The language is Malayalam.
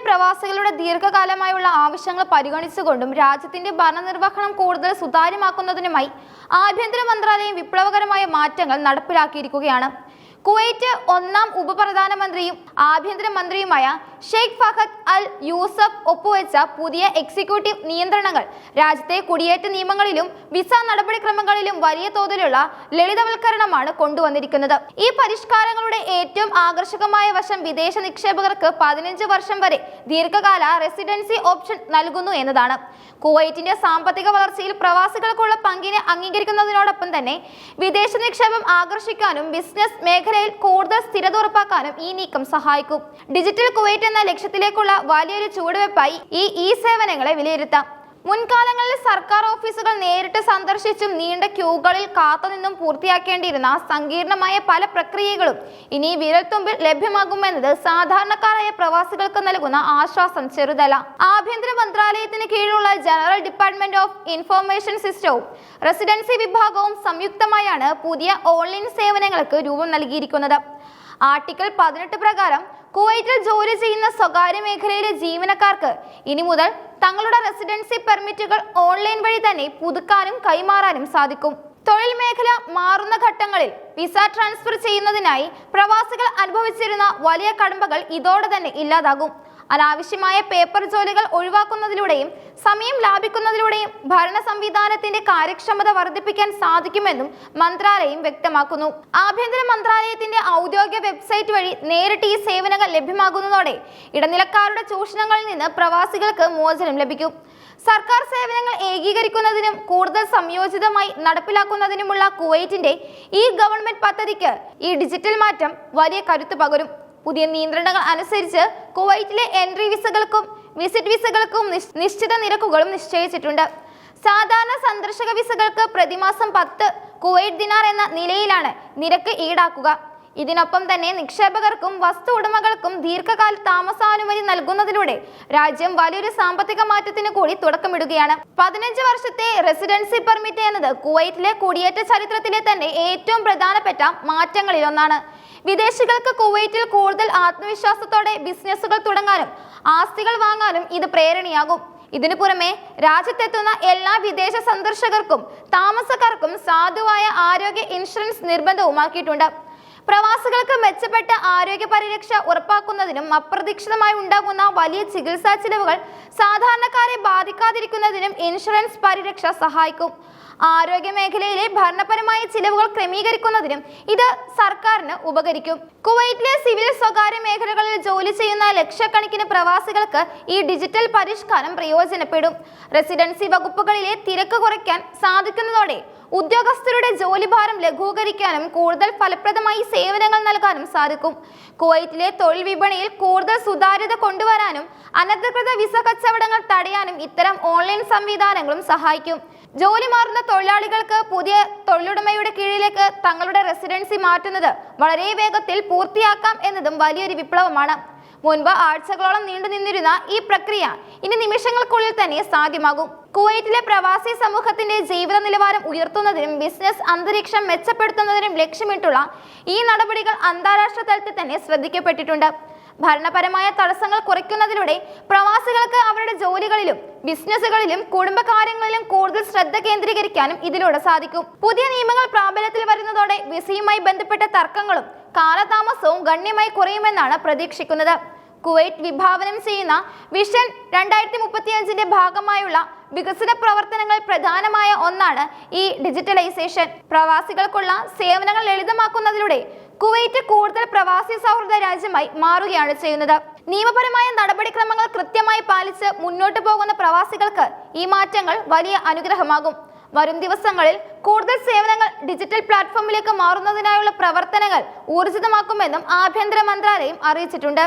പ്രവാസികളുടെ ദീർഘകാലമായുള്ള ആവശ്യങ്ങൾ പരിഗണിച്ചുകൊണ്ടും രാജ്യത്തിന്റെ ഭരണനിർവഹണം കൂടുതൽ സുതാര്യമാക്കുന്നതിനുമായി ആഭ്യന്തര മന്ത്രാലയം വിപ്ലവകരമായ മാറ്റങ്ങൾ നടപ്പിലാക്കിയിരിക്കുകയാണ്. കുവൈറ്റ് ഒന്നാം ഉപപ്രധാനമന്ത്രിയും ആഭ്യന്തരമന്ത്രിയുമായ ഷെയ്ഖ് ഫഹദ് അൽ യൂസഫ് ഒപ്പുവെച്ച പുതിയ എക്സിക്യൂട്ടീവ് നിയന്ത്രണങ്ങൾ രാജ്യത്തെ കുടിയേറ്റ നിയമങ്ങളിലും വിസ നടപടിക്രമങ്ങളിലും വലിയ തോതിലുള്ള ലളിതവൽക്കരണമാണ് കൊണ്ടുവന്നിരിക്കുന്നത്. ഈ പരിഷ്കാരങ്ങളുടെ ഏറ്റവും ആകർഷകമായ വശം വിദേശ നിക്ഷേപകർക്ക് 15 വർഷം വരെ ദീർഘകാല റെസിഡൻസി ഓപ്ഷൻ നൽകുന്നു എന്നതാണ്. കുവൈറ്റിന്റെ സാമ്പത്തിക വളർച്ചയിൽ പ്രവാസികൾക്കുള്ള പങ്കിനെ അംഗീകരിക്കുന്നതിനോടൊപ്പം തന്നെ വിദേശ നിക്ഷേപം ആകർഷിക്കാനും ബിസിനസ് മേഖലയിൽ കൂടുതൽ സ്ഥിരത ഉറപ്പാക്കാനും ഈ നീക്കം സഹായിക്കും. ഡിജിറ്റൽ കുവൈറ്റ് എന്ന ലക്ഷ്യത്തിലേക്കുള്ള വലിയൊരു ചുവടുവെപ്പായി ഈ സേവനങ്ങളെ വിലയിരുത്താം. മുൻകാലങ്ങളിൽ സർക്കാർ ഓഫീസുകൾ നേരിട്ട് സന്ദർശിച്ചും നീണ്ട ക്യൂകളിൽ കാത്തുനിന്നും പൂർത്തിയാക്കേണ്ടിയിരുന്ന സങ്കീർണമായ പല പ്രക്രിയകളും ഇനി വിരൽത്തുമ്പിൽ ലഭ്യമാകുമെന്നത് സാധാരണക്കാരായ പ്രവാസികൾക്ക് നൽകുന്ന ആശ്വാസം ചെറുതല്ല. ആഭ്യന്തര മന്ത്രാലയത്തിന് കീഴിലുള്ള ജനറൽ ഡിപ്പാർട്ട്മെന്റ് ഓഫ് ഇൻഫർമേഷൻ സിസ്റ്റവും റെസിഡൻസി വിഭാഗവും സംയുക്തമായാണ് പുതിയ ഓൺലൈൻ സേവനങ്ങൾക്ക് രൂപം നൽകിയിരിക്കുന്നത്. ആർട്ടിക്കിൾ 18 പ്രകാരം കുവൈറ്റിൽ ജോലി ചെയ്യുന്ന സ്വകാര്യ മേഖലയിലെ ജീവനക്കാർക്ക് ഇനി മുതൽ തങ്ങളുടെ റെസിഡൻസി പെർമിറ്റുകൾ ഓൺലൈൻ വഴി തന്നെ പുതുക്കാനും കൈമാറാനും സാധിക്കും. തൊഴിൽ മേഖല മാറുന്ന ഘട്ടങ്ങളിൽ വിസ ട്രാൻസ്ഫർ ചെയ്യുന്നതിനായി പ്രവാസികൾ അനുഭവിച്ചിരുന്ന വലിയ കടമ്പകൾ ഇതോടെ തന്നെ ഇല്ലാതാകും. അനാവശ്യമായ പേപ്പർ ജോലികൾ ഒഴിവാക്കുന്നതിലൂടെയും സമയം ലാഭിക്കുന്നതിലൂടെയും ഭരണ സംവിധാനത്തിന്റെ കാര്യക്ഷമത വർദ്ധിപ്പിക്കാൻ സാധിക്കുമെന്നും മന്ത്രാലയം വ്യക്തമാക്കുന്നു. ആഭ്യന്തര മന്ത്രാലയത്തിന്റെ ഔദ്യോഗിക വെബ്സൈറ്റ് വഴി നേരിട്ട് ഈ സേവനങ്ങൾ ലഭ്യമാകുന്നതോടെ ഇടനിലക്കാരുടെ ചൂഷണങ്ങളിൽ നിന്ന് പ്രവാസികൾക്ക് മോചനം ലഭിക്കും. സർക്കാർ സേവനങ്ങൾ ഏകീകരിക്കുന്നതിനും കൂടുതൽ സംയോജിതമായി നടപ്പിലാക്കുന്നതിനുമുള്ള കുവൈറ്റിന്റെ ഈ ഗവൺമെന്റ് പദ്ധതിക്ക് ഈ ഡിജിറ്റൽ മാറ്റം വലിയ കരുത്ത് പകരും. പുതിയ നിയന്ത്രണങ്ങൾ അനുസരിച്ച് കുവൈറ്റിലെ എൻട്രി വിസകൾക്കും വിസിറ്റ് വിസകൾക്കും നിശ്ചിത നിരക്കുകളും നിശ്ചയിച്ചിട്ടുണ്ട്. സാധാരണ സന്ദർശക വിസകൾക്ക് പ്രതിമാസം 10 കുവൈറ്റ് ദിനാർ എന്ന നിലയിലാണ് നിരക്ക് ഈടാക്കുക. ഇതിനൊപ്പം തന്നെ നിക്ഷേപകർക്കും വസ്തു ഉടമകൾക്കും ദീർഘകാല താമസാനുമതി നൽകുന്നതിലൂടെ രാജ്യം വലിയൊരു സാമ്പത്തിക മാറ്റത്തിന് കൂടി തുടക്കമിടുകയാണ്. 15 വർഷത്തെ റെസിഡൻസി പെർമിറ്റ് എന്നത് കുവൈറ്റിലെ കുടിയേറ്റ ചരിത്രത്തിലെ തന്നെ ഏറ്റവും പ്രധാനപ്പെട്ട മാറ്റങ്ങളിൽ ഒന്നാണ്. വിദേശികൾക്ക് കുവൈറ്റിൽ കൂടുതൽ ആത്മവിശ്വാസത്തോടെ ബിസിനസ്സുകൾ തുടങ്ങാനും ആസ്തികൾ വാങ്ങാനും ഇത് പ്രേരണയാകും. ഇതിനു പുറമെ രാജ്യത്തെത്തുന്ന എല്ലാ വിദേശ സന്ദർശകർക്കും താമസക്കാർക്കും സാധുവായ ആരോഗ്യ ഇൻഷുറൻസ് നിർബന്ധവുമാക്കിയിട്ടുണ്ട്. പ്രവാസികൾക്ക് മെച്ചപ്പെട്ട ആരോഗ്യ പരിരക്ഷ ഉറപ്പാക്കുന്നതിനും അപ്രതീക്ഷിതമായി ഉണ്ടാകുന്ന വലിയ ചികിത്സാ ചിലവുകൾ സാധാരണക്കാരെ ബാധിക്കാതിരിക്കുന്നതിനും ഇൻഷുറൻസ് പരിരക്ഷ സഹായിക്കും. ആരോഗ്യ മേഖലയിലെ ഭരണപരമായ ചിലവുകൾ ക്രമീകരിക്കുന്നതിനും ഇത് സർക്കാരിന് ഉപകരിക്കും. കുവൈറ്റിലെ സിവിൽ സ്വകാര്യ മേഖലകളിൽ ജോലി ചെയ്യുന്ന ലക്ഷക്കണക്കിന് പ്രവാസികൾക്ക് ഈ ഡിജിറ്റൽ പരിഷ്കാരം പ്രയോജനപ്പെടും. റെസിഡൻസി വകുപ്പുകളിലെ തിരക്ക് കുറയ്ക്കാൻ സാധിക്കുന്നതോടെ ഉദ്യോഗസ്ഥരുടെ ജോലിഭാരം ലഘൂകരിക്കാനും കൂടുതൽ ഫലപ്രദമായി സേവനങ്ങൾ നൽകാനും സാധിക്കും. കുവൈറ്റിലെ തൊഴിൽ വിപണിയിൽ കൂടുതൽ സുതാര്യത കൊണ്ടുവരാനും അനധികൃത വിസ കച്ചവടങ്ങൾ തടയാനും ഇത്തരം ഓൺലൈൻ സംവിധാനങ്ങളും സഹായിക്കും. ജോലി മാറുന്ന തൊഴിലാളികൾക്ക് പുതിയ തൊഴിലുടമയുടെ കീഴിലേക്ക് തങ്ങളുടെ റെസിഡൻസി മാറ്റുന്നത് വളരെ വേഗത്തിൽ പൂർത്തിയാക്കാം എന്നതും വലിയൊരു വിപ്ലവമാണ്. മുൻപ് ആഴ്ചകളോളം നീണ്ടുനിന്നിരുന്ന ഈ പ്രക്രിയ ഇനി നിമിഷങ്ങൾക്കുള്ളിൽ തന്നെ സാധ്യമാകും. കുവൈറ്റിലെ പ്രവാസി സമൂഹത്തിന്റെ ജീവിത നിലവാരം ഉയർത്തുന്നതിനും ബിസിനസ് അന്തരീക്ഷം മെച്ചപ്പെടുത്തുന്നതിനും ലക്ഷ്യമിട്ടുള്ള ഈ നടപടികൾ അന്താരാഷ്ട്ര തലത്തിൽ തന്നെ ശ്രദ്ധിക്കപ്പെട്ടിട്ടുണ്ട്. ഭരണപരമായ തടസ്സങ്ങൾ കുറയ്ക്കുന്നതിലൂടെ പ്രവാസികൾക്ക് അവരുടെ ജോലികളിലും ബിസിനസ്സുകളിലും കുടുംബകാര്യങ്ങളിലും കൂടുതൽ ശ്രദ്ധ കേന്ദ്രീകരിക്കാനും ഇതിലൂടെ സാധിക്കും. പുതിയ നിയമങ്ങൾ പ്രാബല്യത്തിൽ വരുന്നതോടെ വിസയുമായി ബന്ധപ്പെട്ട തർക്കങ്ങളും കാലതാമസവും ഗണ്യമായി കുറയുമെന്നാണ് പ്രതീക്ഷിക്കുന്നത്. കുവൈറ്റ് വിഭാവനം ചെയ്യുന്ന വിഷൻ 2035ന്റെ ഭാഗമായുള്ള വികസന പ്രവർത്തനങ്ങൾ പ്രധാനമായ ഒന്നാണ് ഈ ഡിജിറ്റലൈസേഷൻ. പ്രവാസികൾക്കുള്ള സേവനങ്ങൾ ലളിതമാക്കുന്നതിലൂടെ കുവൈറ്റ് കൂടുതൽ പ്രവാസി സൗഹൃദ രാജ്യമായി മാറുകയാണ് ചെയ്യുന്നത്. നിയമപരമായ നടപടിക്രമങ്ങൾ കൃത്യമായി പാലിച്ച് മുന്നോട്ട് പോകുന്ന പ്രവാസികൾക്ക് ഈ മാറ്റങ്ങൾ വലിയ അനുഗ്രഹമാകും. വരും ദിവസങ്ങളിൽ കൂടുതൽ സേവനങ്ങൾ ഡിജിറ്റൽ പ്ലാറ്റ്ഫോമിലേക്ക് മാറുന്നതിനായുള്ള പ്രവർത്തനങ്ങൾ ഊർജിതമാക്കുമെന്നും ആഭ്യന്തര മന്ത്രാലയം അറിയിച്ചിട്ടുണ്ട്.